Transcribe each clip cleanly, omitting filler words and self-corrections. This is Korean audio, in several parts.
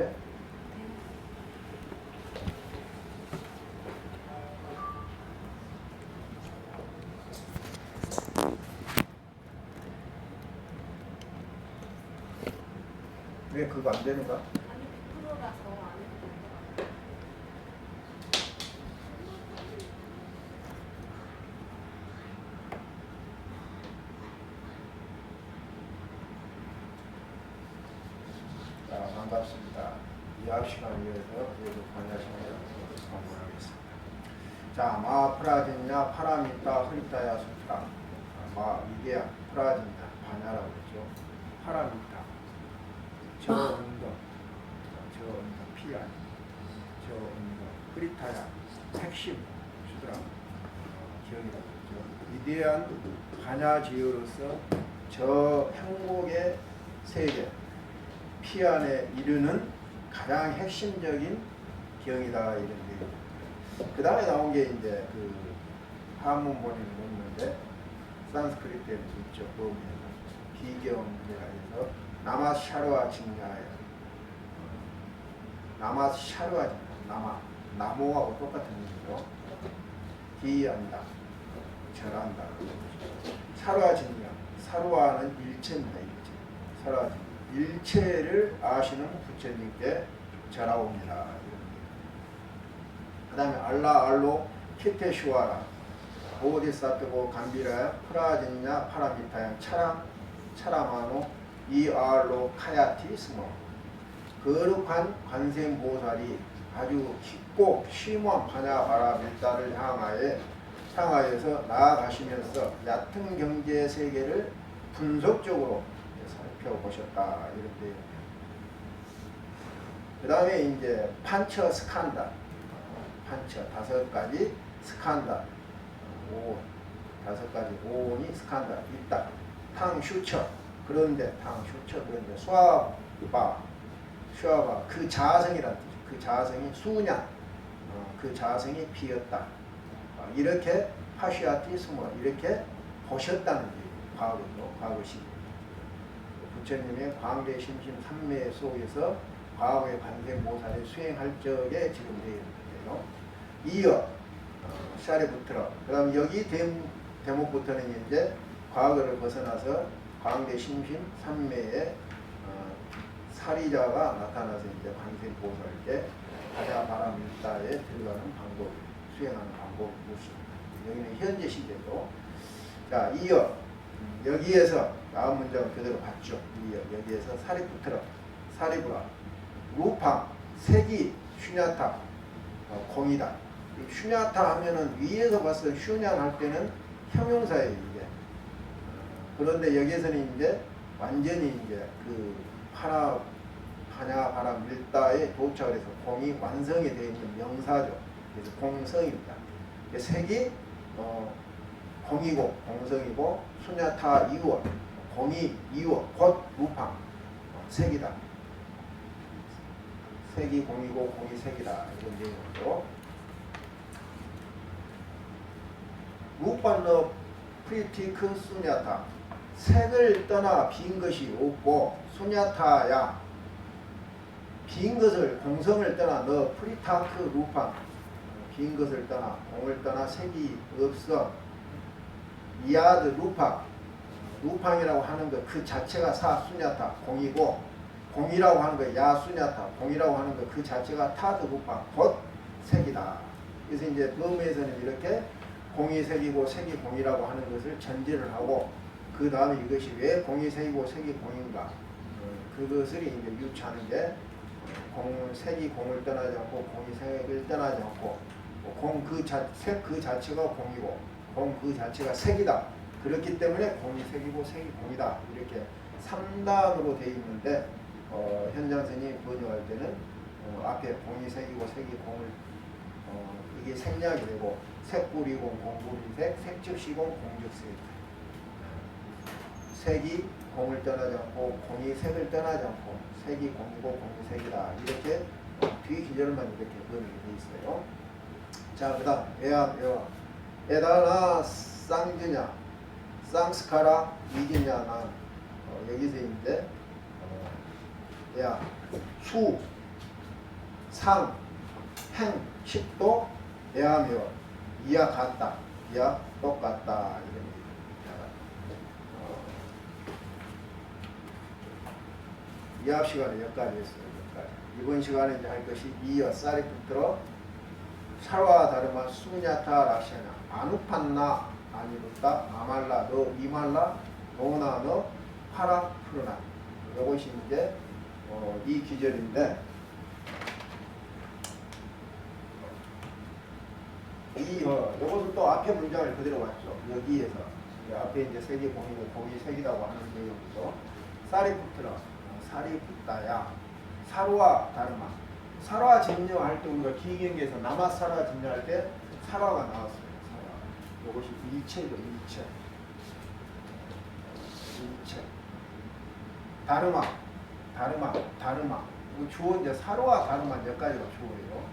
돼? 왜 그거 안 되는가? 아니 100%라서 안 해도 자, 반갑습니다. 이학 시간을 위해서 그래도 관야 시간을 공부하겠습니다. 자, 마 프라딘야 파라미타 흐리타야 수트라. 마 이게 프라딘야 반야라고 그러죠. 파라미타 저 운동, 피안, 저 운동, 흐리타야 핵심 수트라 기억이라고 그러죠. 위대한 반야 지효로서 저 행복의 세계 피안에 이르는 가장 핵심적인 기형이다 이런 얘기입니다. 그 다음에 나온 게 이제 그 한문 본인을 묻는데 산스크리트에 있죠. 보면 비경이라 해서 나마샤르와 징야에 나마샤르와 징야 나무하고 똑같은 의미로 기한다 절한다 사르와 징야 사르와는 일체입니다. 일체 사르와 징야 일체를 아시는 부처님께 절하옵니다. 그 다음에 알라 알로 키테슈와라 보디사트고 감비라야 프라진야 파라미타야 차라마노 이알로 카야티 스모 거룩한 관세음보살이 아주 깊고 심오한 반야바라 밀다를 향하여서 나아가시면서 얕은 경제 세계를 분석적으로 살펴보셨다 이런데 그 다음에 이제 판처 스칸다 판처 5가지 스칸다 다섯 가지 오온이 스칸다 있다 탕슈처 그런데 탕슈처 그런데 수아바 그 자아성이란 뜻이죠. 그 자아성이 수냐 그 자아성이 비었다 이렇게 파시아티 스모 이렇게 보셨다는 얘기예요. 과거시 부처님의 광대 심심 삼매 속에서 과거의 관세모사를 수행할 적에 지금 되어 있는데요. 이어 샤레부트러 그 다음 여기 대목부터는 이제 과거를 벗어나서 광대 심심 삼매의 사리자가 나타나서 이제 관세모사에게 가자바라밀다에 들어가는 방법 수행하는 방법을 묻습니다. 여기는 현재 시제도 자 이어 여기에서 다음 문장을 그대로 봤죠. 여기에서 사리부라 루팡 색이 슈냐타 공이다. 슈냐타 하면은 위에서 봤을 때 슈냥 할 때는 형용사예요 이게. 그런데 여기에서는 이제 완전히 이제 그 파냐 밀다에 도착을 해서 공이 완성이 되어 있는 명사죠. 그래서 공성입니다. 색이 공이고 공성이고 수냐타 이워 공이 이워 곧 루팡 색이다. 색이 공이고 공이 색이다 이런 내용으로 루팡너 프리티크 수냐타 색을 떠나 빈 것이 없고 수냐타야 빈 것을 공성을 떠나 너 프리타크 루팡 빈 것을 떠나 공을 떠나 색이 없어 이아드 루팡이라고 하는 것 그 자체가 사수냐타 공이고 공이라고 하는 것 야수냐타 공이라고 하는 것 그 자체가 타드 루팡 곧 색이다. 그래서 이제 범에서는 이렇게 공이 색이고 색이 공이라고 하는 것을 전제를 하고 그 다음에 이것이 왜 공이 색이고 색이 공인가 그것을 이제 유추하는 게 색이 공을 떠나지 않고 공이 색을 떠나지 않고 색 그 자체가 공이고 공 그 자체가 색이다. 그렇기 때문에 공이 색이고 색이 공이다. 이렇게 3단으로 되어 있는데 현장선이 번역할 때는 앞에 공이 색이고 색이 공을 이게 생략이 되고 색불이공 공불이색 색즉시공 공즉색 색이 공을 떠나지 않고 공이 색을 떠나지 않고 색이 공이고 공이 색이다. 이렇게 뒤 기절만 이렇게 번역이 되어 있어요. 자, 그 다음 외화 에다나 쌍드냐 쌍스카라 이기냐나 여기서 이제 수 상, 행, 식도 대하며 이와 같다. 이와 똑같다. 이런 이합 시간에 여기까지 했어요. 여기까지. 이번 시간에 이제 할 것이 이어 쌀이 붙들어 살와 다르마 수냐타 락시나 아누판나 아니루다 아말라 너 이말라 노나 너 파라 푸르나 이것이 이제 이 기절인데 이것은 또 앞에 문장을 그대로 왔죠. 여기에서 앞에 이제 색이 보이고 거기 색이라고 하는 내용이죠. 쌀이 붙들어 살이 붙다야 사루와 다르마 살화 증여할 때 우리가 기경계에서 남아살화 증여할 때 살화가 나왔어요. 살화. 이것이 일체죠. 일체. 다르마. 주어 이제 사루와 다르마 몇 가지가 주어예요.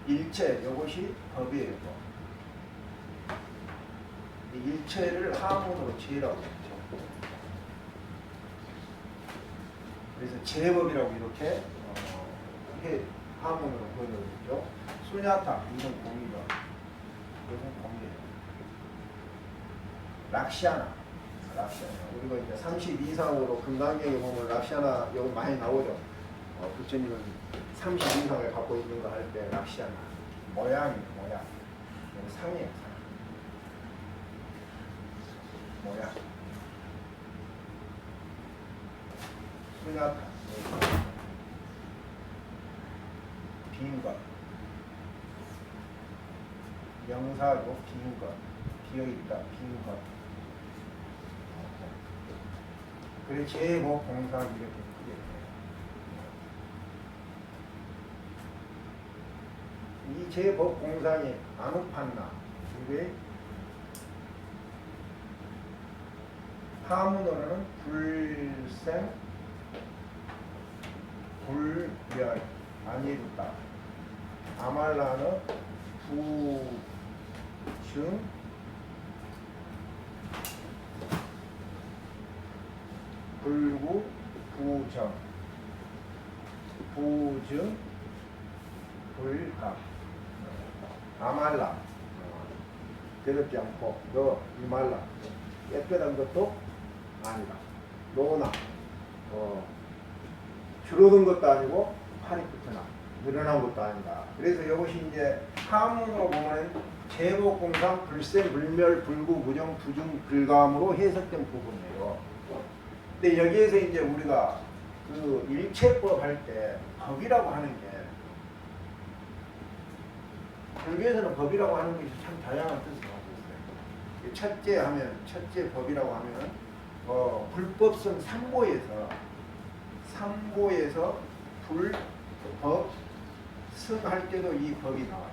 일체. 이것이 법이에요. 이 일체를 하문으로 제라고 했죠. 그래서 제법이라고 이렇게 하문으로 보여줬죠. 수냐타 이건 공이죠. 이것은 공이에요. 락시아나 우리가 이제 32상으로 금강경에 보면 락시아나 여기 많이 나오죠. 부처님은 32상을 갖고 있는 거 할 때 락시아나 모양 상이에요. 모양 수냐타 빈 것, 명사로 빈 것, 비어있다, 빈 것. 그래 제법 공사 이렇게 크게 돼요. 이 제법 공상이 아누판나 이게 하문어로는 불생, 불멸, 아니루다. 아말라는 부증, 불구, 부정, 부증, 불감. 아말라, 더럽지 않고 너 이말라, 깨끗한 것도 아니다. 노나, 줄어든 것도 아니고 팔이 붙으나 늘어난 것도 아니다. 그래서 이것이 이제 하문으로 보면 제복공상 불생 불멸 불구 부정 부중 불감으로 해석된 부분이에요. 근데 여기에서 이제 우리가 그 일체법 할 때 법이라고 하는 게 불교에서는 법이라고 하는 것이 참 다양한 뜻을 가지고 있어요. 첫째 법이라고 하면 불법성 삼보에서 불법 승할 때도 이 법이 나와요.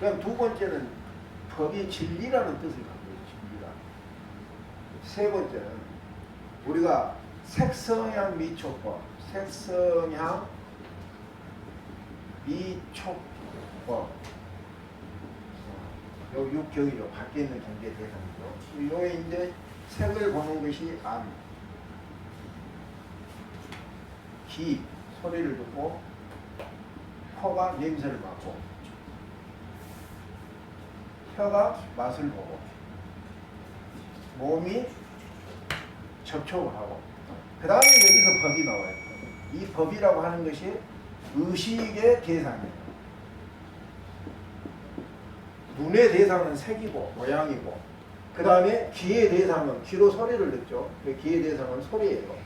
그럼 두 번째는 법이 진리라는 뜻을 갖고 있습니다. 세 번째는 우리가 색성향 미촉법, 색성향 미촉법, 요 6경이죠. 밖에 있는 경계 대상이죠. 요에 이제 색을 보는 것이 암, 귀, 소리를 듣고, 코가 냄새를 맡고, 혀가 맛을 보고, 몸이 접촉을 하고, 그 다음에 여기서 법이 나와요. 이 법이라고 하는 것이 의식의 대상이에요. 눈의 대상은 색이고 모양이고, 그 다음에 귀의 대상은 귀로 소리를 듣죠. 귀의 대상은 소리예요.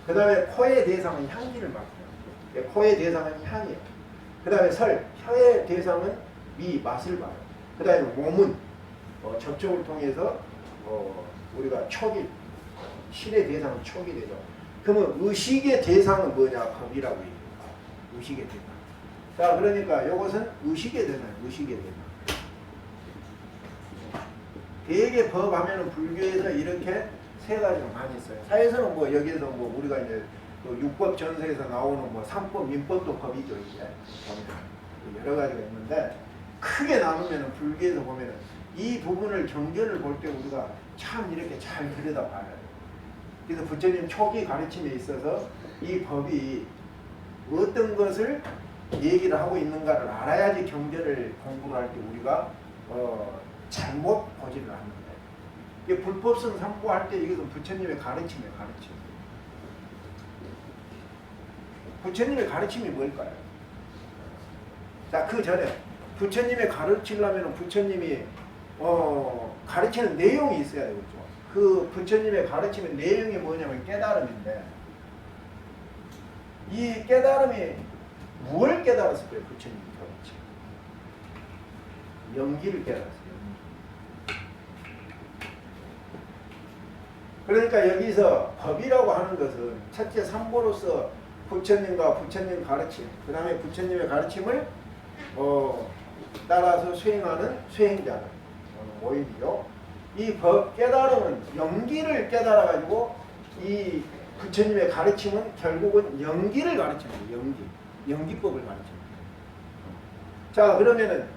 그 다음에 코의 대상은 향기를 맡아요. 코의 대상은 향이에요. 그 다음에 혀의 대상은 맛을 봐요. 그 다음에 몸은 접촉을 통해서 우리가 촉이, 신의 대상은 촉이 되죠. 그러면 의식의 대상은 뭐냐? 법이라고 얘기해요. 의식의 대상. 자, 그러니까 이것은 의식의 대상이에요. 의식의 대상. 대개 법 하면은 불교에서 이렇게 세 가지가 많이 있어요. 사에서는 뭐 여기에서 뭐 우리가 이제 육법 전서에서 나오는 뭐 삼법, 민법도 법이죠. 이제 여러 가지가 있는데 크게 나누면은 불교에서 보면은 이 부분을 경전을 볼 때 우리가 참 이렇게 잘 들여다봐야 돼요. 그래서 부처님 초기 가르침에 있어서 이 법이 어떤 것을 얘기를 하고 있는가를 알아야지 경전을 공부를 할 때 우리가 잘못 보지를 않는 거예요. 이게 불법성 삼보할 때 이것은 부처님의 가르침이에요. 가르침. 부처님의 가르침이 뭘까요? 자, 그 전에 부처님의 가르치려면 부처님이 가르치는 내용이 있어야 되겠죠. 그 부처님의 가르침의 내용이 뭐냐면 깨달음인데, 이 깨달음이 무엇을 깨달았을 거예요? 부처님이 가르치 연기를 깨달았어요. 그러니까 여기서 법이라고 하는 것은 첫째 삼보로서 부처님과 부처님 가르침, 그 다음에 부처님의 가르침을 따라서 수행하는 수행자들, 오인이요. 이 법 깨달음은 연기를 깨달아가지고 이 부처님의 가르침은 결국은 연기를 가르치는 연기법을 가르치는. 자, 그러면은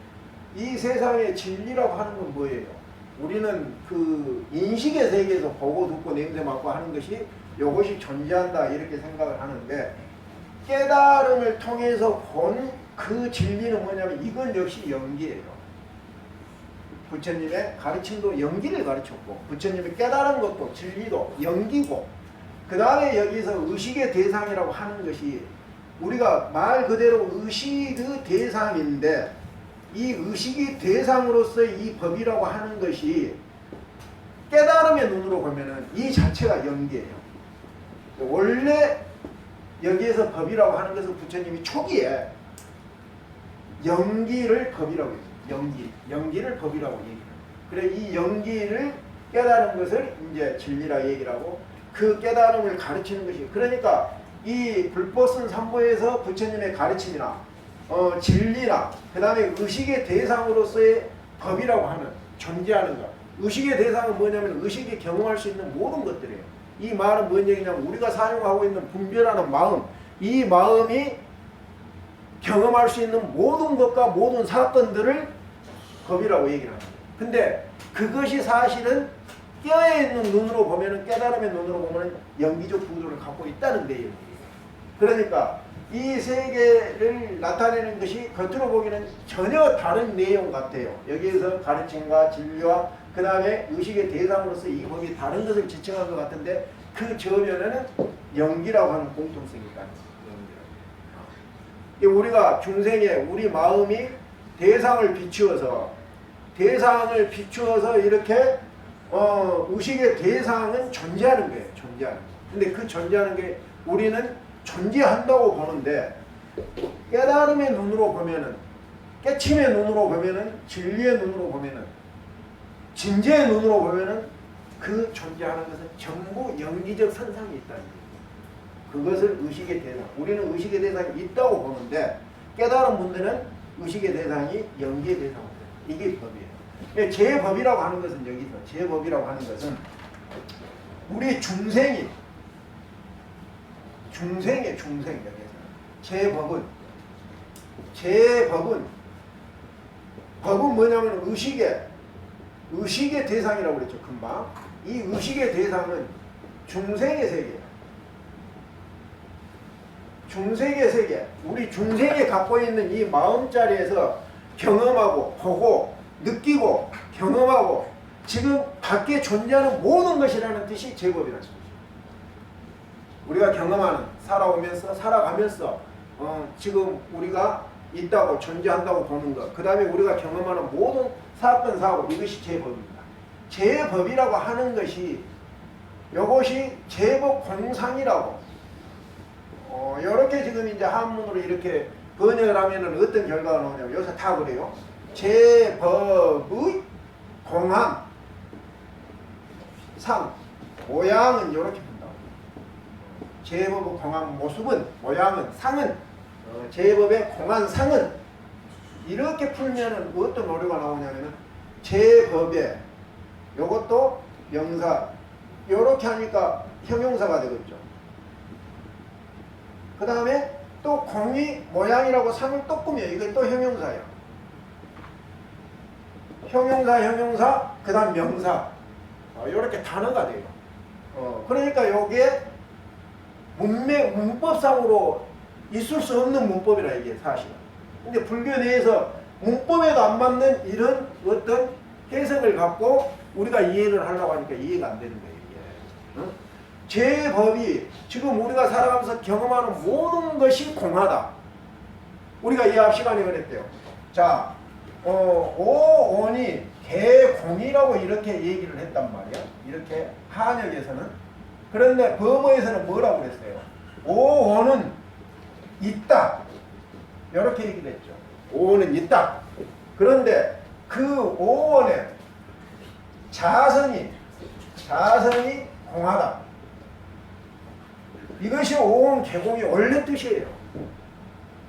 이 세상의 진리라고 하는 건 뭐예요? 우리는 그 인식의 세계에서 보고 듣고 냄새 맡고 하는 것이 이것이 존재한다 이렇게 생각을 하는데, 깨달음을 통해서 본 그 진리는 뭐냐면 이건 역시 연기예요. 부처님의 가르침도 연기를 가르쳤고, 부처님이 깨달은 것도 진리도 연기고, 그 다음에 여기서 의식의 대상이라고 하는 것이 우리가 말 그대로 의식의 대상인데, 이 의식의 대상으로서 이 법이라고 하는 것이 깨달음의 눈으로 보면은 이 자체가 연기예요. 원래 여기에서 법이라고 하는 것은 부처님이 초기에 연기를 법이라고 했어요. 연기를 법이라고 얘기해요. 그래, 이 연기를 깨달은 것을 이제 진리라 얘기를 하고, 그 깨달음을 가르치는 것이, 그러니까 이 불법성 삼보에서 부처님의 가르침이나 진리나 그 다음에 의식의 대상으로서의 법이라고 하는 존재하는 것. 의식의 대상은 뭐냐면 의식이 경험할 수 있는 모든 것들이에요. 이 말은 뭔 얘기냐면 우리가 사용하고 있는 분별하는 마음, 이 마음이 경험할 수 있는 모든 것과 모든 사건들을 법이라고 얘기를 합니다. 근데 그것이 사실은 깨어있는 눈으로 보면은, 깨달음의 눈으로 보면은 연기적 구조를 갖고 있다는 데예요. 그러니까 이 세계를 나타내는 것이 겉으로 보기에는 전혀 다른 내용 같아요. 여기에서 가르침과 진리와 그 다음에 의식의 대상으로서 이 법이 다른 것을 지칭한 것 같은데, 그 저면에는 연기라고 하는 공통성이 있다. 우리가 중생의 우리 마음이 대상을 비추어서 이렇게 의식의 대상은 존재하는 거예요. 존재하는 거. 근데 그 존재하는 게 우리는 존재한다고 보는데, 깨달음의 눈으로 보면은, 깨침의 눈으로 보면은, 진리의 눈으로 보면은, 진재의 눈으로 보면은 그 존재하는 것은 전부 연기적 선상이 있다는 거예요. 그것을 의식의 대상, 우리는 의식의 대상이 있다고 보는데, 깨달은 분들은 의식의 대상이 연기의 대상입니다. 이게 법이에요. 제법이라고 하는 것은, 여기서 제법이라고 하는 것은 우리 중생 여기서 법은 뭐냐면 의식의 대상이라고 그랬죠. 금방 이 의식의 대상은 중생의 세계예요. 중생의 세계, 우리 중생이 갖고 있는 이 마음자리에서 경험하고 보고 느끼고 경험하고 지금 밖에 존재하는 모든 것이라는 뜻이 제법이라는 뜻이죠. 우리가 경험하는, 살아가면서 지금 우리가 있다고 존재한다고 보는 것, 그 다음에 우리가 경험하는 모든 사건 사고, 이것이 제법입니다. 제법이라고 하는 것이, 이것이 제법 공상이라고, 이렇게 지금 이제 한문으로 이렇게 번역을 하면은 어떤 결과가 나오냐면, 요새 다 그래요. 제법의 공함, 상, 모양은 이렇게 본다고. 제법의 공함 모습은, 모양은, 상은, 제법의 공한 상은, 이렇게 풀면은 어떤 오류가 나오냐면은, 제법의, 요것도 명사, 요렇게 하니까 형용사가 되겠죠. 그 다음에 또 공이 모양이라고 상을 또 꾸며, 이건 또 형용사예요. 형용사, 그 다음 명사, 이렇게 단어가 돼요. 그러니까 요게 문법상으로 있을 수 없는 문법이라 이게 사실은. 근데 불교 내에서 문법에도 안 맞는 이런 어떤 해석을 갖고 우리가 이해를 하려고 하니까 이해가 안 되는 거예요. 이게. 제 법이 지금 우리가 살아가면서 경험하는 모든 것이 공하다. 우리가 이 앞 시간에 그랬대요. 자, 오온이 개공이라고 이렇게 얘기를 했단 말이야. 이렇게 한역에서는. 그런데 범어에서는 뭐라고 그랬어요? 오온은 있다. 이렇게 얘기를 했죠. 오온은 있다. 그런데 그 오온에 자성이 공하다. 이것이 오온 개공이 원래 뜻이에요.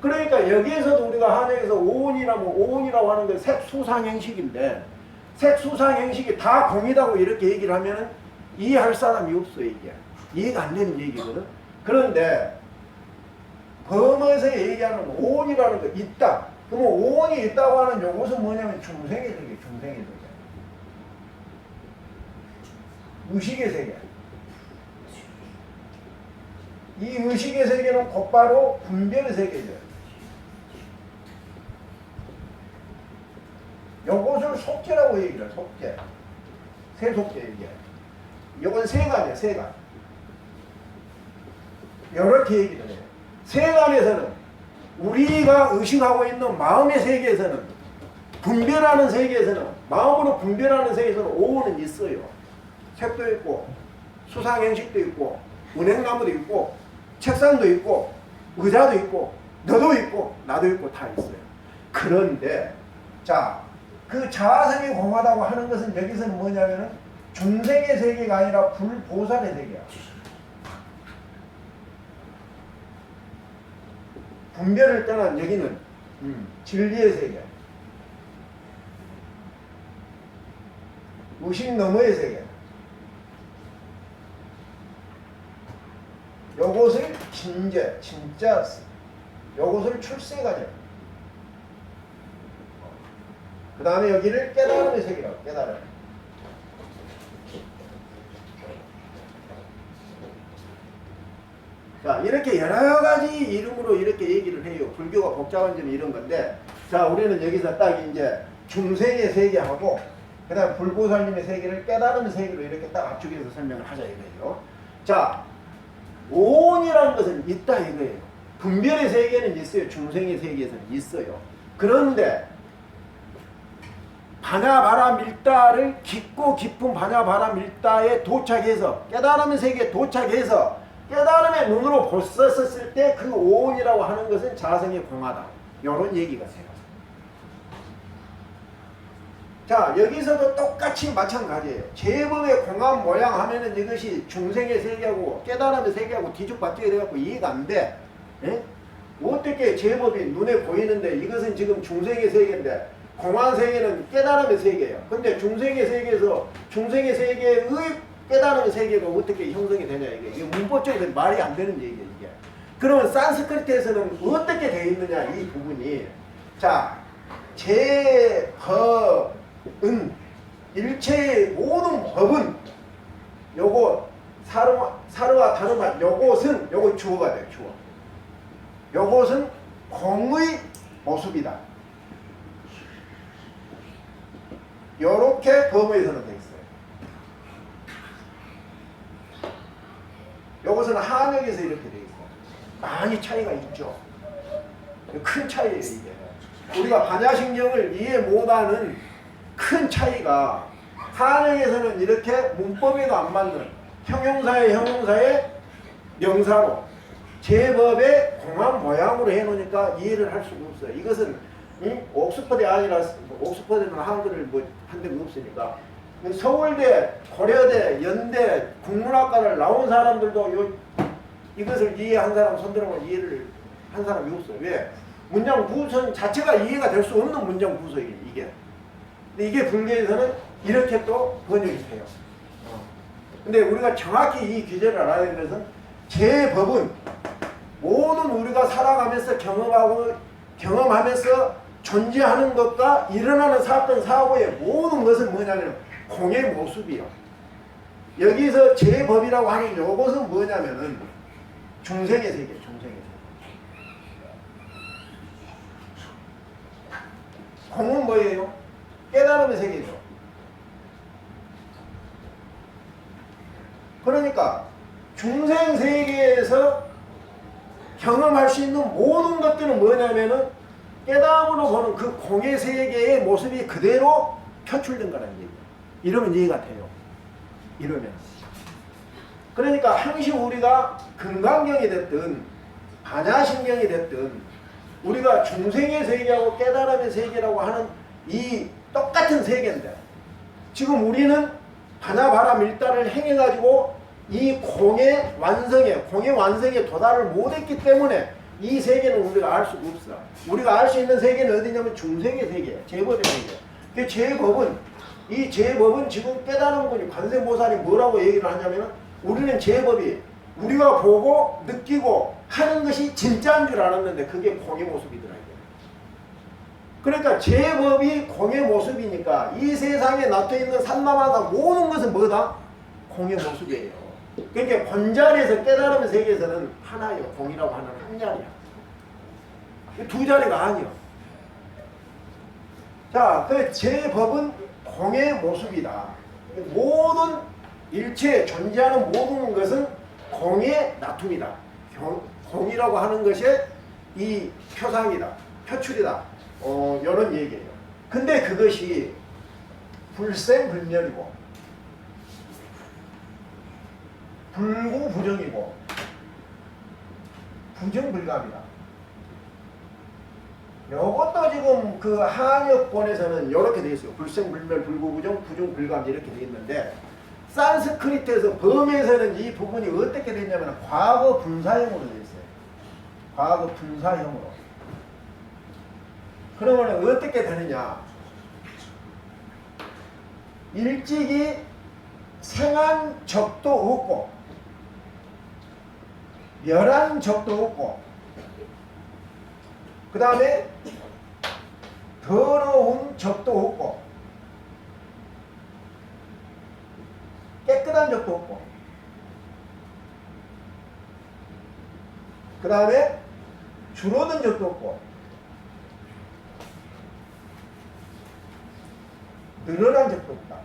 그러니까 여기에서도 우리가 한역에서 오온이라고 하는 건 색수상행식인데 색수상행식이 다 공이다고 이렇게 얘기를 하면은 이해할 사람이 없어요. 이게 이해가 안 되는 얘기거든. 그런데 범어에서 얘기하는 오온이라는 거 있다. 그러면 오온이 있다고 하는 요것은 뭐냐면 중생의 세계, 중생의 세계. 의식의 세계. 이 의식의 세계는 곧바로 분별의 세계죠. 요것을 속죄라고 얘기를 해요. 속죄. 세속죄 얘기해요. 요건 세간이에요. 세간. 이렇게 얘기를 해요. 세간에서는 우리가 의식하고 있는 마음의 세계에서는 분별하는 세계에서는 마음으로 분별하는 세계에서는 오온은 있어요. 색도 있고 수상행식도 있고 은행나무도 있고 책상도 있고 의자도 있고 너도 있고 나도 있고 다 있어요. 그런데 자, 그 자아성이 공하다고 하는 것은 여기서는 뭐냐면은 중생의 세계가 아니라 불보살의 세계야. 분별을 떠난 여기는 진리의 세계, 의식 너머의 세계. 요것을 진짜 요것을 출세가죠. 그 다음에 여기를 깨달음의 세계라고. 깨달음. 자, 이렇게 여러 가지 이름으로 이렇게 얘기를 해요. 불교가 복잡한 점이 이런 건데, 자, 우리는 여기서 딱 이제 중생의 세계하고 그 다음 불보살님의 세계를 깨달음의 세계로 이렇게 딱 압축해서 설명을 하자 이거예요. 자, 오온이라는 것은 있다 이거예요. 분별의 세계는 있어요. 중생의 세계에서는 있어요. 그런데 바냐바라밀다를 깊고 깊은 바냐바라밀다에 도착해서 깨달음의 세계에 도착해서 깨달음의 눈으로 보았었을 때 그 오온이라고 하는 것은 자성의 공하다. 이런 얘기가 돼요. 자, 여기서도 똑같이 마찬가지예요. 제법의 공한 모양 하면은 이것이 중생의 세계하고 깨달음의 세계하고 뒤죽박죽이 돼갖고 이해가 안 돼. 예? 어떻게 제법이 눈에 보이는데 이것은 지금 중생의 세계인데 공한 세계는 깨달음의 세계예요. 근데 중생의 세계에서 중생의 세계의 깨달음의 세계가 어떻게 형성이 되냐 이게 문법적으로 말이 안 되는 얘기예요. 이게. 그러면 산스크리트에서는 어떻게 되어 있느냐 이 부분이. 자, 제법 일체의 모든 법은 요거 사르와 다르마 요것은 요거 주어가 돼요. 주어. 요것은 공의 모습이다. 요렇게 범어에서는 되어 있어요. 요것은 한역에서 이렇게 되어 있어요. 많이 차이가 있죠. 큰 차이예요 이게. 우리가 반야신경을 이해 못하는 큰 차이가 한역에서는 이렇게 문법에도 안 맞는 형용사의 명사로 제법의 공한 모양으로 해놓으니까 이해를 할 수가 없어요. 이것은 옥스퍼드에 아니라 옥스퍼드는 한글을 뭐 한 데가 없으니까 서울대, 고려대, 연대, 국문학과를 나온 사람들도 이것을 이해한 사람 손들어보면 이해를 한 사람이 없어요. 왜? 문장 구성 자체가 이해가 될 수 없는 문장 구성이에요. 이게. 근데 이게 불교에서는 이렇게 또 번역이 돼요. 근데 우리가 정확히 이 규제를 알아야 되는 것은 제법은 모든 우리가 살아가면서 경험하면서 존재하는 것과 일어나는 사건 사고의 모든 것은 뭐냐면 공의 모습이요. 여기서 제법이라고 하는 요것은 뭐냐면은 중생의 세계, 중생의 세계. 공은 뭐예요? 깨달음의 세계죠. 그러니까 중생 세계에서 경험할 수 있는 모든 것들은 뭐냐면은 깨달음으로 보는 그 공의 세계의 모습이 그대로 표출된 거라는 얘기예요. 이러면 이해가 돼요. 이러면. 그러니까 항시 우리가 금강경이 됐든 반야신경이 됐든 우리가 중생의 세계하고 깨달음의 세계라고 하는 이 똑같은 세계인데 지금 우리는 반야바람 일단을 행해가지고 이 공의 완성에 도달을 못했기 때문에 이 세계는 우리가 알 수가 없어. 우리가 알 수 있는 세계는 어디냐면 중생의 세계, 제법의 세계. 그 이 제법은 지금 깨달은 분이 관세음보살이 뭐라고 얘기를 하냐면 우리는 제법이 우리가 보고 느끼고 하는 것이 진짜인 줄 알았는데 그게 공의 모습이더라. 그러니까 제법이 공의 모습이니까 이 세상에 나타있는 산나마나 모든 것은 뭐다? 공의 모습이에요. 그러니까 본자리에서 깨달음의 세계에서는 하나예요. 공이라고 하는 한 자리야. 두 자리가 아니야. 자, 그 제법은 공의 모습이다. 모든 일체에 존재하는 모든 것은 공의 나툼이다. 공이라고 하는 것이 이 표상이다. 표출이다. 이런 얘기예요. 근데 그것이 불생불멸이고 불구부정이고 부정불감이다. 이것도 지금 그 한역본에서는 이렇게 되어 있어요. 불생불멸, 불구부정, 부정불감 이렇게 되어 있는데 산스크리트에서 범에서는 이 부분이 어떻게 되냐면 과거 분사형으로 되어 있어요. 과거 분사형으로. 그러면 어떻게 되느냐? 일찍이 생한 적도 없고 멸한 적도 없고 그 다음에 더러운 적도 없고 깨끗한 적도 없고 그 다음에 줄어든 적도 없고 늘어난 적도 없다.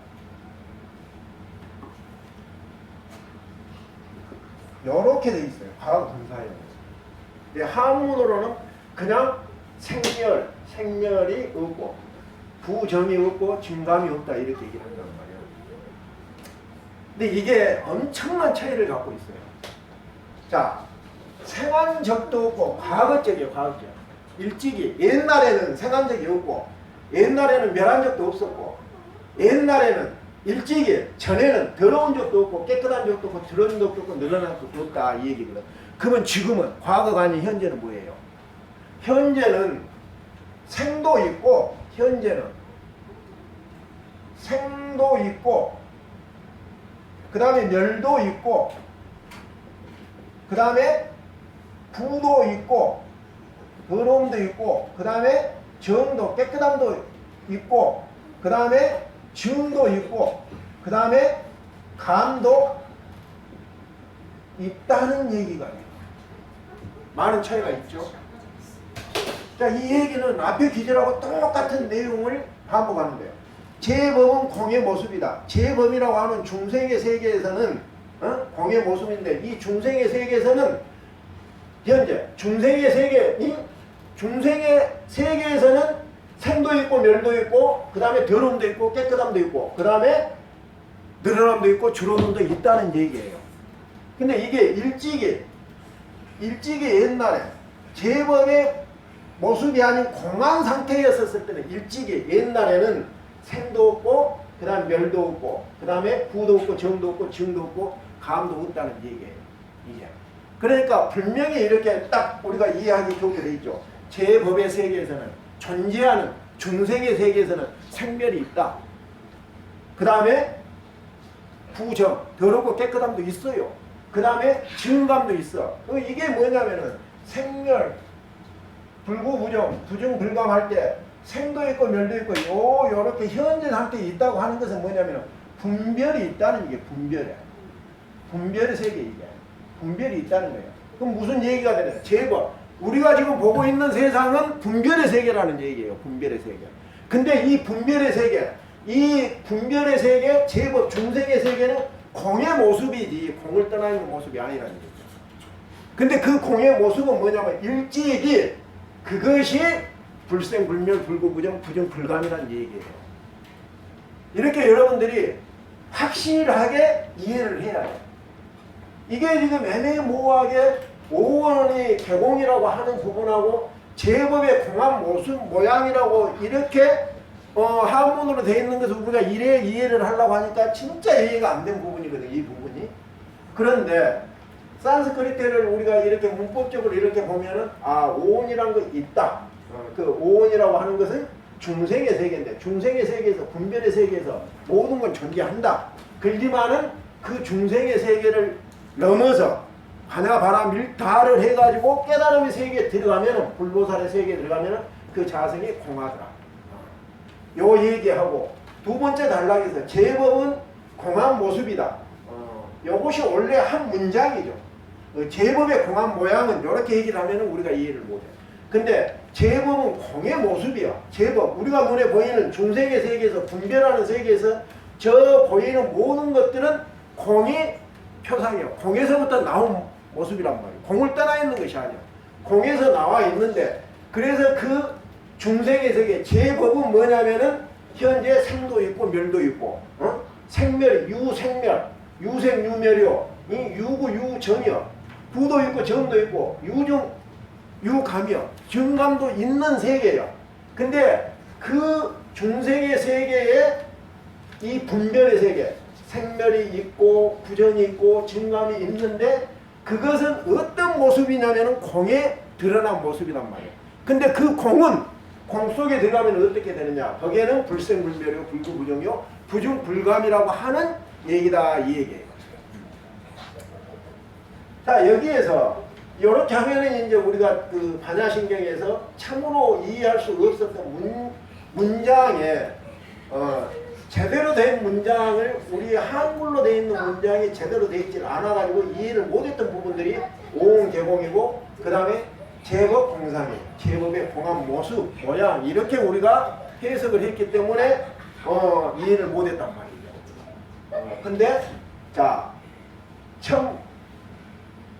이렇게 돼 있어요. 과거 분사형. 한문으로는 그냥 생멸이 없고 부정이 없고 증감이 없다 이렇게 얘기를 한단 말이에요. 근데 이게 엄청난 차이를 갖고 있어요. 자, 생한 적도 없고 과거적이에요. 과거적. 일찍이 옛날에는 생한 적이 없고 옛날에는 멸한 적도 없었고 옛날에는 일찍이 전에는 더러운 적도 없고 깨끗한 적도 없고 더러운 적도 없고 늘어난 적도 없다 이 얘기거든. 그러면 지금은 과거가 아닌 현재는 뭐예요? 현재는 생도 있고 현재는 생도 있고 그 다음에 멸도 있고 그 다음에 부도 있고 더러움도 있고 그 다음에 정도 깨끗함도 있고 그 다음에 증도 있고 그 다음에 감도 있다는 얘기가 돼요. 많은 차이가 있죠. 자, 이 얘기는 앞에 기절하고 똑같은 내용을 반복하는데요. 제법은 공의 모습이다. 제법이라고 하는 중생의 세계에서는 공의 모습인데 이 중생의 세계에서는 현재 중생의 세계에서는 생도 있고 멸도 있고 그 다음에 더러움도 있고 깨끗함도 있고 그 다음에 늘어남도 있고 줄어듦도 있다는 얘기예요. 근데 이게 일찍이 옛날에 제법의 모습이 아닌 공한 상태였었을 때는 일찍이 옛날에는 생도 없고 그 다음에 멸도 없고 그 다음에 부도 없고 정도 없고 증도 없고 감도 없다는 얘기예요. 이제 그러니까 분명히 이렇게 딱 우리가 이해하기 좋게 돼 있죠. 제법의 세계에서는 존재하는 중생의 세계에서는 생멸이 있다. 그 다음에 부정, 더럽고 깨끗함도 있어요. 그 다음에 증감도 있어. 이게 뭐냐면은 생멸, 불구부정, 부정불감할 때 생도 있고 멸도 있고 요렇게 현재 상태에 있다고 하는 것은 뭐냐면은 분별이 있다는 게 분별이야. 분별의 세계 이게. 분별이 있다는 거예요. 그럼 무슨 얘기가 되냐? 제법. 우리가 지금 보고 있는 세상은 분별의 세계라는 얘기예요. 분별의 세계. 근데 이 분별의 세계, 이 분별의 세계, 제법 중생의 세계는 공의 모습이지 공을 떠나 있는 모습이 아니라는 거죠. 근데 그 공의 모습은 뭐냐면 일찍이 그것이 불생불멸 불구부정 부정불감이라는 얘기예요. 이렇게 여러분들이 확실하게 이해를 해야 돼요. 이게 지금 애매모호하게 오원이 개공이라고 하는 부분하고 제법의 공한 모습 모양이라고 이렇게 한문으로 되어 있는 것을 우리가 이래 이해를 하려고 하니까 진짜 이해가 안 된 부분이거든요. 이 부분이. 그런데 산스크리트를 우리가 이렇게 문법적으로 이렇게 보면은 오온이라는 거 있다. 그 오온이라고 하는 것은 중생의 세계인데 중생의 세계에서 분별의 세계에서 모든 건 존재한다. 그렇지만은 그 중생의 세계를 넘어서 하나 바람 일다를 해가지고 깨달음의 세계에 들어가면은 불보살의 세계에 들어가면은 그 자성이 공하더라. 요 얘기하고 두 번째 단락에서 제법은 공한 모습이다. 요것이 원래 한 문장이죠. 제법의 공한 모양은 이렇게 얘기를 하면은 우리가 이해를 못해요. 근데 제법은 공의 모습이야. 제법. 우리가 눈에 보이는 중생의 세계에서 분별하는 세계에서 저 보이는 모든 것들은 공의 표상이에요. 공에서부터 나온 모습이란 말이에요. 공을 떠나 있는 것이 아니야. 공에서 나와 있는데 그래서 그 중생의 세계 제법은 뭐냐면은 현재 생도 있고 멸도 있고 생멸 유생멸 유생유멸이요. 이 유구 유정이요. 부도 있고 정도 있고 유중 유감이요. 정감도 있는 세계예요. 근데 그 중생의 세계에 이 분별의 세계 생멸이 있고 부정이 있고 정감이 있는데 그것은 어떤 모습이냐면 공에 드러난 모습이란 말이에요. 근데 그 공은 공 속에 들어가면 어떻게 되느냐? 거기에는 불생불멸이요 불구부정이요 부중불감이라고 하는 얘기다 이 얘기예요. 자 여기에서 이렇게 하면은 이제 우리가 그 반야신경에서 참으로 이해할 수 없었던 문장에 제대로 된 문장을 우리 한글로 되어 있는 문장이 제대로 되어 있지 않아가지고 이해를 못했던 부분들이 오온개공이고 그 다음에 제법 공상이에요. 제법의 공한 모습, 모양 이렇게 우리가 해석을 했기 때문에 이해를 못했단 말이죠. 근데 자 처음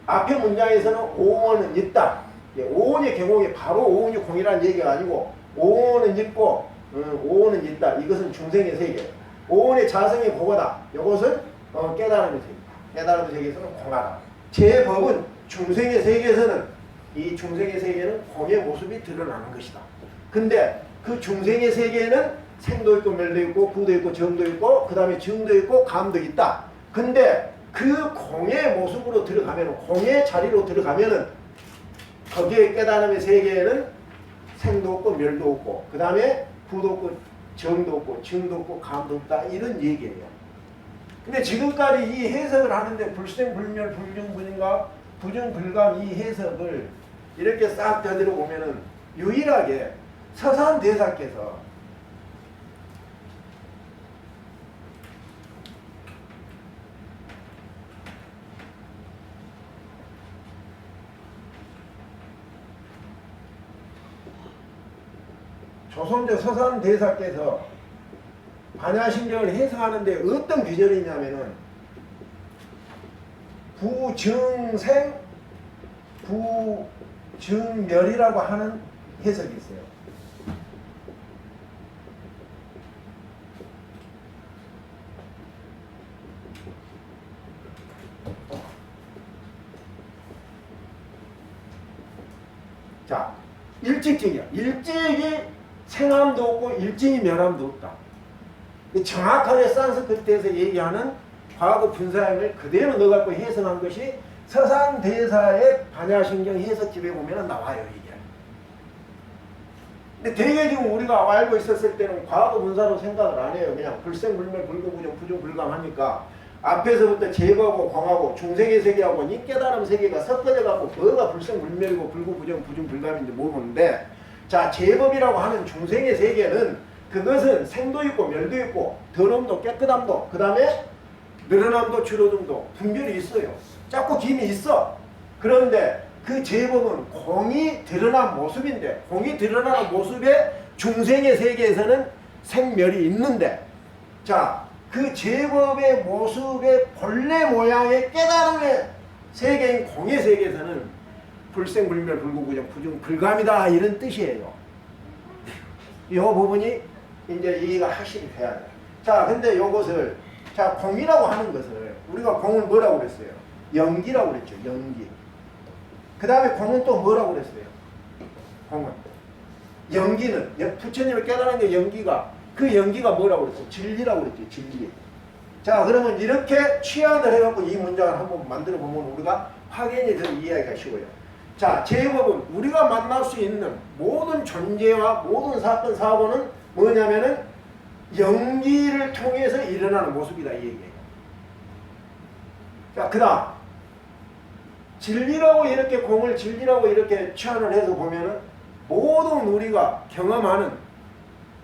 앞에 문장에서는 오온은 있다. 오온의 개공이 바로 오온이 공이라는 얘기가 아니고 오온은 있고 오온은 있다. 이것은 중생의 세계. 오온의 자성이 보고다. 이것은 깨달음의 세계. 깨달음의 세계에서는 공하다. 제법은 중생의 세계에서는 이 중생의 세계는 공의 모습이 드러나는 것이다. 근데 그 중생의 세계에는 생도 있고 멸도 있고 부도 있고 정도 있고 그 다음에 정도 있고 감도 있다. 근데 그 공의 모습으로 들어가면 공의 자리로 들어가면은 거기에 깨달음의 세계에는 생도 없고 멸도 없고 그 다음에 부도 없고 정도 없고 정도 없고 감도 없다 이런 얘기예요. 근데 지금까지 이 해석을 하는데 불생불멸 불중불인가 부정불감 이 해석을 이렇게 싹 되들어 보면은 유일하게 서산대사께서 조선조 서산대사께서 반야신경을 해석하는데 어떤 비전이 있냐면은 부증생 부증멸이라고 하는 해석이 있어요. 자, 일찍증이야. 일찍이 생함도 없고 일찍이 멸함도 없다. 정확하게 산스크리트에서 얘기하는 과거 분사형을 그대로 넣어갖고 해석한 것이 서산대사의 반야신경 해석집에 보면 나와요, 이게. 근데 되게 지금 우리가 알고 있었을 때는 과거 분사로 생각을 안 해요. 그냥 불생불멸 불구부정 부중불감하니까 앞에서부터 제거하고 공하고 중생의 세계하고 이 깨달음 세계가 섞어져 갖고 뭐가 불생불멸이고 불구부정 부중불감인지 모르는데 자 제법이라고 하는 중생의 세계는 그 그것은 생도 있고 멸도 있고 더러움도 깨끗함도 그 다음에 늘어남도 줄어듦도 분별이 있어요. 작고 김이 있어. 그런데 그 제법은 공이 드러난 모습인데 공이 드러나는 모습에 중생의 세계에서는 생멸이 있는데 자, 그 제법의 모습의 본래 모양의 깨달음의 세계인 공의 세계에서는 불생불멸 불구부정 부중 불감이다 이런 뜻이에요. 이 부분이 이제 이해가 확실히 돼야 돼요. 자, 근데 요것을 자, 공이라고 하는 것을 우리가 공을 뭐라고 그랬어요? 연기라고 그랬죠. 연기. 그 다음에 공은 또 뭐라고 그랬어요? 공은 연기는 부처님을 깨달은 게 연기가 그 연기가 뭐라고 그랬어요? 진리라고 그랬죠. 진리. 자, 그러면 이렇게 취한을 해갖고 이 문장을 한번 만들어 보면 우리가 확연히 더 이해하기가 쉬워요. 자, 제법은 우리가 만날 수 있는 모든 존재와 모든 사건 사고는 뭐냐면은 연기를 통해서 일어나는 모습이다 이 얘기예요. 자, 그 다음 진리라고 이렇게 공을 진리라고 이렇게 취한을 해서 보면은 모든 우리가 경험하는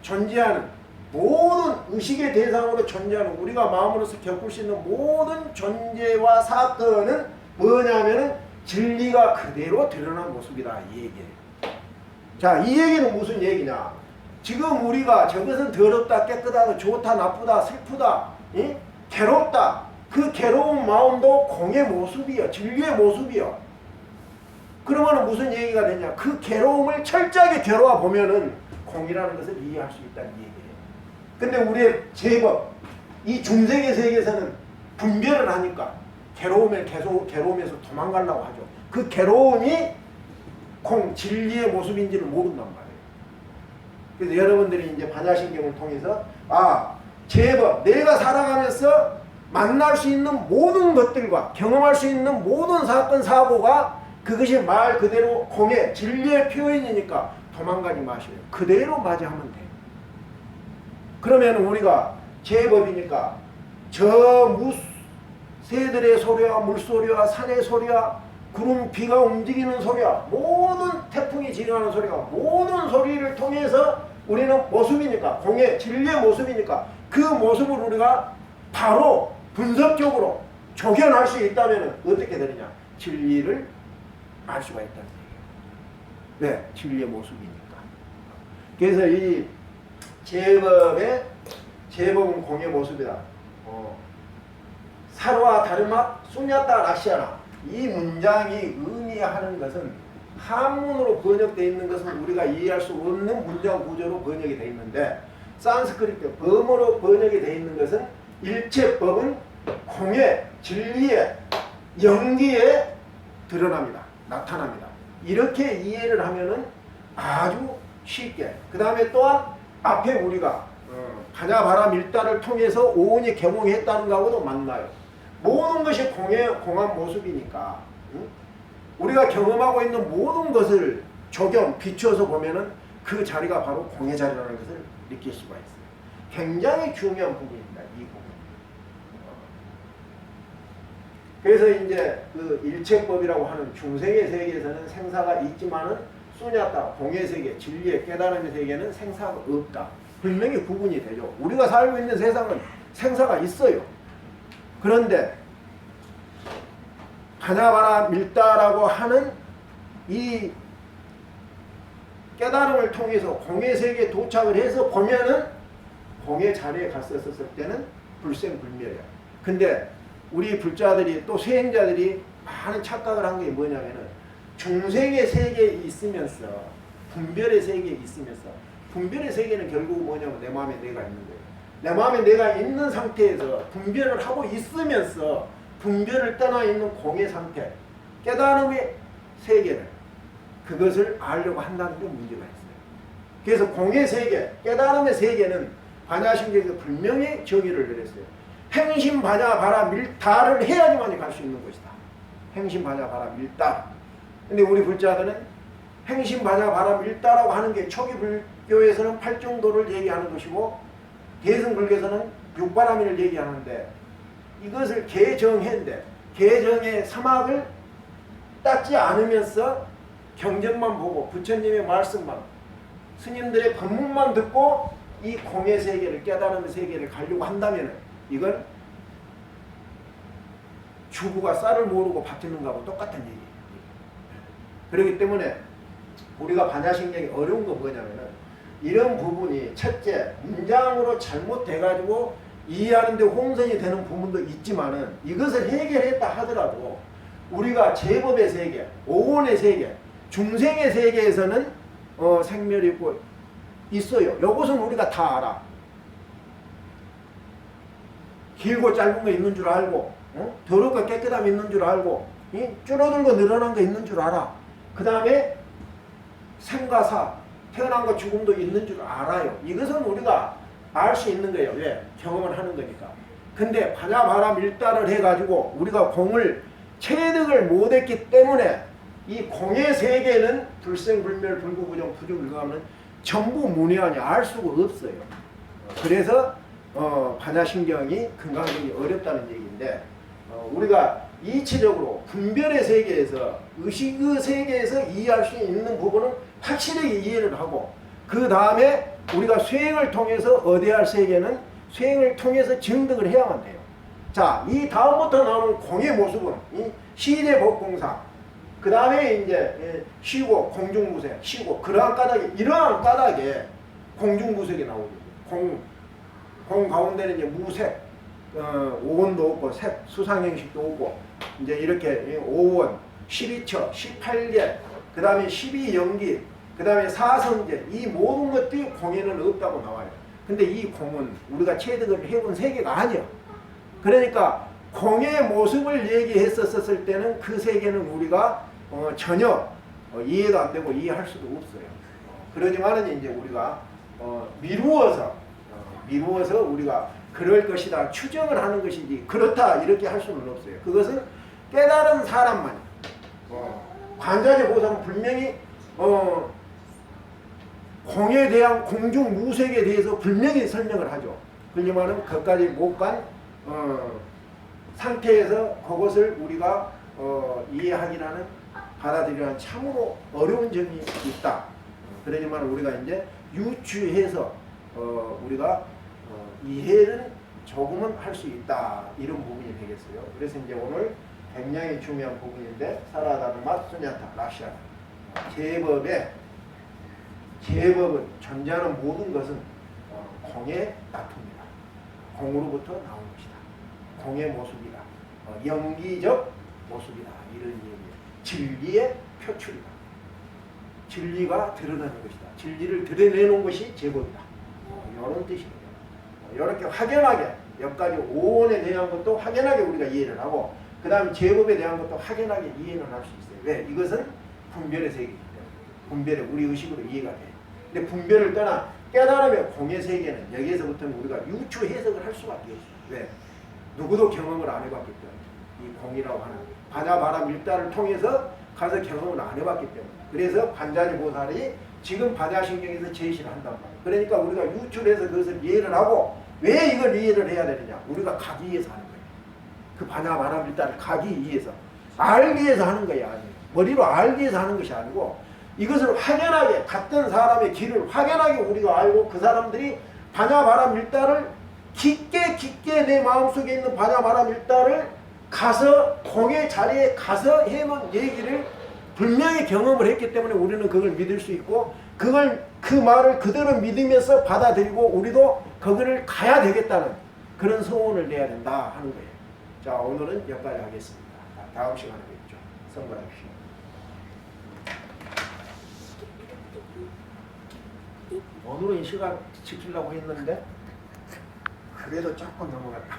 존재하는 모든 의식의 대상으로 존재하는 우리가 마음으로서 겪을 수 있는 모든 존재와 사건은 뭐냐면은 진리가 그대로 드러난 모습이다 이 얘기예요. 자, 이 얘기는 무슨 얘기냐? 지금 우리가 저것은 더럽다 깨끗하다 좋다 나쁘다 슬프다 괴롭다 그 괴로운 마음도 공의 모습이요 진리의 모습이요. 그러면 무슨 얘기가 되냐? 그 괴로움을 철저하게 겨루어 보면은 공이라는 것을 이해할 수 있다는 얘기예요. 근데 우리의 제법 이 중생의 세계에서는 분별을 하니까 괴로움에 계속 괴로움에서 도망가려고 하죠. 그 괴로움이 공 진리의 모습인지를 모른단 말이에요. 그래서 여러분들이 이제 반야신경을 통해서 아, 제법 내가 살아가면서 만날 수 있는 모든 것들과 경험할 수 있는 모든 사건 사고가 그것이 말 그대로 공의 진리의 표현이니까 도망가지 마셔요. 그대로 맞이하면 돼요. 그러면 우리가 제법이니까 저 새들의 소리와 물소리와 산의 소리와 구름 비가 움직이는 소리와 모든 태풍이 지나가는 소리가 모든 소리를 통해서 우리는 모습이니까 공의 진리의 모습이니까 그 모습을 우리가 바로 분석적으로 조견할 수 있다면 어떻게 되느냐? 진리를 알 수가 있다는 얘기예요. 네, 진리의 모습이니까. 그래서 이 제법은 공의 모습이다. 사로와 다르마 쏘냐따 라시아나 이 문장이 의미하는 것은 한문으로 번역되어 있는 것은 우리가 이해할 수 없는 문장 구조로 번역이 되어 있는데 산스크리트 범어로 번역이 되어 있는 것은 일체법은 공의 진리의 연기에 드러납니다. 나타납니다. 이렇게 이해를 하면은 아주 쉽게 그 다음에 또한 앞에 우리가 가냐바라 밀다를 통해서 오온이 개몽했다는 것하고도 만나요. 모든 것이 공한 모습이니까 우리가 경험하고 있는 모든 것을 적용, 비추어서 보면은 그 자리가 바로 공의 자리라는 것을 느낄 수가 있어요. 굉장히 중요한 부분입니다. 이 부분. 그래서 이제 그 일체법이라고 하는 중생의 세계에서는 생사가 있지만은 수냐따 공의 세계, 진리의 깨달음의 세계는 생사가 없다. 분명히 구분이 되죠. 우리가 살고 있는 세상은 생사가 있어요. 그런데 가냐바라 밀다라고 하는 이 깨달음을 통해서 공의 세계에 도착을 해서 보면은 공의 자리에 갔었을 때는 불생불멸이야. 근데 우리 불자들이 또 수행자들이 많은 착각을 한 게 뭐냐면은 중생의 세계에 있으면서 분별의 세계에 있으면서 분별의 세계는 결국 뭐냐면 내 마음에 내가 있는 거예요. 내 마음에 내가 있는 상태에서 분별을 하고 있으면서 분별을 떠나 있는 공의 상태, 깨달음의 세계를 그것을 알려고 한다는 게 문제가 있어요. 그래서 공의 세계, 깨달음의 세계는 반야신경에서 분명히 정의를 내렸어요. 행심 반야 바라 밀다를 해야지만 갈 수 있는 것이다. 행심 반야 바라 밀다. 근데 우리 불자들은 행심 반야 바라 밀다라고 하는 게 초기 불교에서는 팔정도를 얘기하는 것이고 대승불교에서는 육바라밀을 얘기하는데 이것을 개정했는데 개정의 사막을 닦지 않으면서 경전만 보고 부처님의 말씀만 스님들의 법문만 듣고 이 공의 세계를 깨달은 세계를 가려고 한다면 이건 주부가 쌀을 모르고 밥 짓는 거하고 똑같은 얘기예요. 그렇기 때문에 우리가 반야신경이 어려운 건 뭐냐면은 이런 부분이 첫째 문장으로 잘못돼가지고 이해하는데 혼선이 되는 부분도 있지만은 이것을 해결했다 하더라도 우리가 제법의 세계, 오온의 세계, 중생의 세계에서는 생멸이 있고 있어요. 이것은 우리가 다 알아. 길고 짧은 거 있는 줄 알고, 더럽고 깨끗함이 있는 줄 알고, 줄어들고 늘어난 거 있는 줄 알아. 그 다음에 생과 사, 태어난 거 죽음도 있는 줄 알아요. 이것은 우리가 알 수 있는 거예요. 왜? 경험을 하는 거니까. 근데 반야바람 일다를 해가지고 우리가 공을 체득을 못했기 때문에 이 공의 세계는 불생불멸 불구부정 부정불가하면 전부 문외한이 알 수가 없어요. 그래서 반야신경이 건강하기 어렵다는 얘기인데 우리가 이치적으로 분별의 세계에서 의식의 세계에서 이해할 수 있는 부분은 확실하게 이해를 하고 그 다음에 우리가 수행을 통해서 얻어야 할 세계는 수행을 통해서 증득을 해야만 돼요. 자, 이 다음부터 나오는 공의 모습은 시대법공상 그 다음에 이제 쉬고 공중무색 쉬고 그러한 까닭에 이러한 까닭에 공중무색이 나오죠. 공 가운데는 이제 무색 오온도 없고 색 수상형식도 없고 이제 이렇게 오온 12처 18개 그 다음에 12연기 그 다음에 사성제 이 모든 것들이 공에는 없다고 나와요. 근데 이 공은 우리가 체득을 해본 세계가 아니야. 그러니까 공의 모습을 얘기했었을 때는 그 세계는 우리가 전혀 이해도 안 되고 이해할 수도 없어요. 그러지만은 이제 우리가 미루어서 우리가 그럴 것이다 추정을 하는 것이지 그렇다 이렇게 할 수는 없어요. 그것은 깨달은 사람만 관자재 보살은 분명히 공에 대한 공중 무색에 대해서 분명히 설명을 하죠. 그러지만은 거기까지 못 간 상태에서 그것을 우리가 이해하기라는 받아들이라는 참으로 어려운 점이 있다. 그러지만 우리가 이제 유추해서 우리가 이해를 조금은 할 수 있다. 이런 부분이 되겠어요. 그래서 이제 오늘 굉장히 중요한 부분인데 사라다르마 수냐타 라시아 제법은 존재하는 모든 것은 공의 나토입니다. 공으로부터 나온 것이다. 공의 모습이다. 영기적 모습이다. 이런 얘기예요. 진리의 표출이다. 진리가 드러나는 것이다. 진리를 드러내는 것이 제법이다. 이런 뜻이에요. 이렇게 확연하게 여기까지 오온에 대한 것도 확연하게 우리가 이해를 하고 그 다음에 제법에 대한 것도 확연하게 이해를 할 수 있어요. 왜? 이것은 분별의 세계이기 때문에 분별의 우리 의식으로 이해가 돼요. 근데 분별을 떠나 깨달음의 공의 세계는 여기에서부터는 우리가 유추 해석을 할 수밖에 없어요. 왜? 누구도 경험을 안 해봤기 때문에 이 공이라고 하는 반야바람 일다를 통해서 가서 경험을 안 해봤기 때문에 그래서 반자리 보살이 지금 반야신경에서 제시를 한단 말이에요. 그러니까 우리가 유추를 해서 그것을 이해를 하고 왜 이걸 이해를 해야 되느냐? 우리가 가기 위해서 하는 거예요. 그 반야바람 일다를 가기 위해서 알기 위해서 하는 거야. 아니에요. 머리로 알기 위해서 하는 것이 아니고 이것을 확연하게 같은 사람의 길을 확연하게 우리가 알고 그 사람들이 반야바람 일다를 깊게 내 마음속에 있는 반야바람 일다를 가서 공의 자리에 가서 해놓은 얘기를 분명히 경험을 했기 때문에 우리는 그걸 믿을 수 있고 그 말을 그대로 믿으면서 받아들이고 우리도 거기를 가야 되겠다는 그런 소원을 내야 된다 하는 거예요. 자, 오늘은 여기까지 하겠습니다. 다음 시간에 뵙죠. 성불하십시오. 오늘은 이 시간 지키려고 했는데 그래도 조금 넘어갔다.